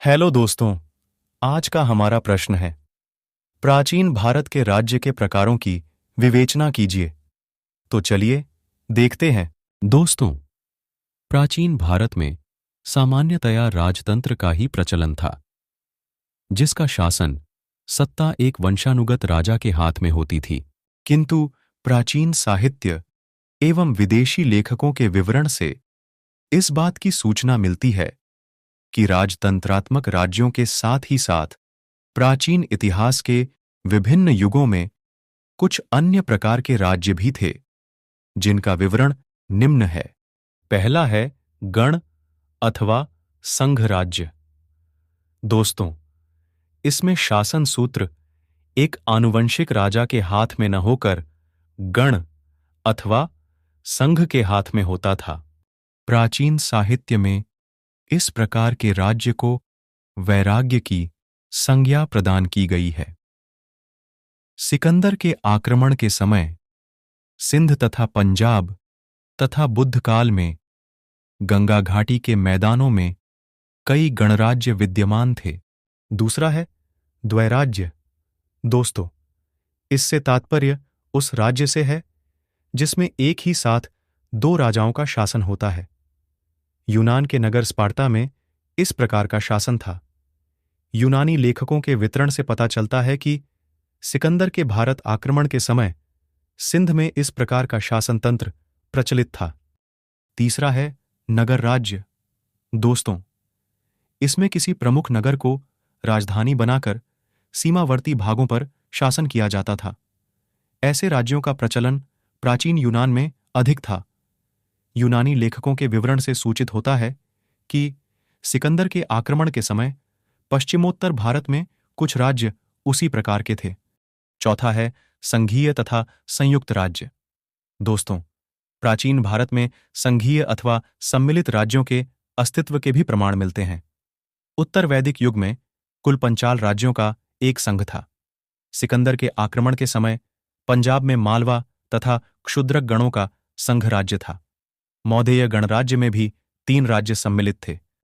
Hello दोस्तों, आज का हमारा प्रश्न है प्राचीन भारत के राज्य के प्रकारों की विवेचना कीजिए। तो चलिए देखते हैं। दोस्तों, प्राचीन भारत में सामान्यतया राजतंत्र का ही प्रचलन था, जिसका शासन सत्ता एक वंशानुगत राजा के हाथ में होती थी। किंतु प्राचीन साहित्य एवं विदेशी लेखकों के विवरण से इस बात की सूचना मिलती है कि राजतंत्रात्मक राज्यों के साथ ही साथ प्राचीन इतिहास के विभिन्न युगों में कुछ अन्य प्रकार के राज्य भी थे, जिनका विवरण निम्न है। पहला है गण अथवा संघ राज्य। दोस्तों, इसमें शासन सूत्र एक आनुवंशिक राजा के हाथ में न होकर गण अथवा संघ के हाथ में होता था। प्राचीन साहित्य में इस प्रकार के राज्य को वैराग्य की संज्ञा प्रदान की गई है। सिकंदर के आक्रमण के समय सिंध तथा पंजाब तथा बुद्ध काल में गंगा घाटी के मैदानों में कई गणराज्य विद्यमान थे। दूसरा है द्वैराज्य। दोस्तों, इससे तात्पर्य उस राज्य से है जिसमें एक ही साथ दो राजाओं का शासन होता है। यूनान के नगर स्पार्टा में इस प्रकार का शासन था। यूनानी लेखकों के वितरण से पता चलता है कि सिकंदर के भारत आक्रमण के समय सिंध में इस प्रकार का शासन तंत्र प्रचलित था। तीसरा है नगर राज्य। दोस्तों, इसमें किसी प्रमुख नगर को राजधानी बनाकर सीमावर्ती भागों पर शासन किया जाता था। ऐसे राज्यों का प्रचलन प्राचीन यूनान में अधिक था। यूनानी लेखकों के विवरण से सूचित होता है कि सिकंदर के आक्रमण के समय पश्चिमोत्तर भारत में कुछ राज्य उसी प्रकार के थे। चौथा है संघीय तथा संयुक्त राज्य। दोस्तों, प्राचीन भारत में संघीय अथवा सम्मिलित राज्यों के अस्तित्व के भी प्रमाण मिलते हैं। उत्तर वैदिक युग में कुल 5 राज्यों का एक संघ था। सिकंदर के आक्रमण के समय पंजाब में मालवा तथा क्षुद्रक गणों का संघ राज्य था। मौधेय गणराज्य में भी 3 राज्य सम्मिलित थे।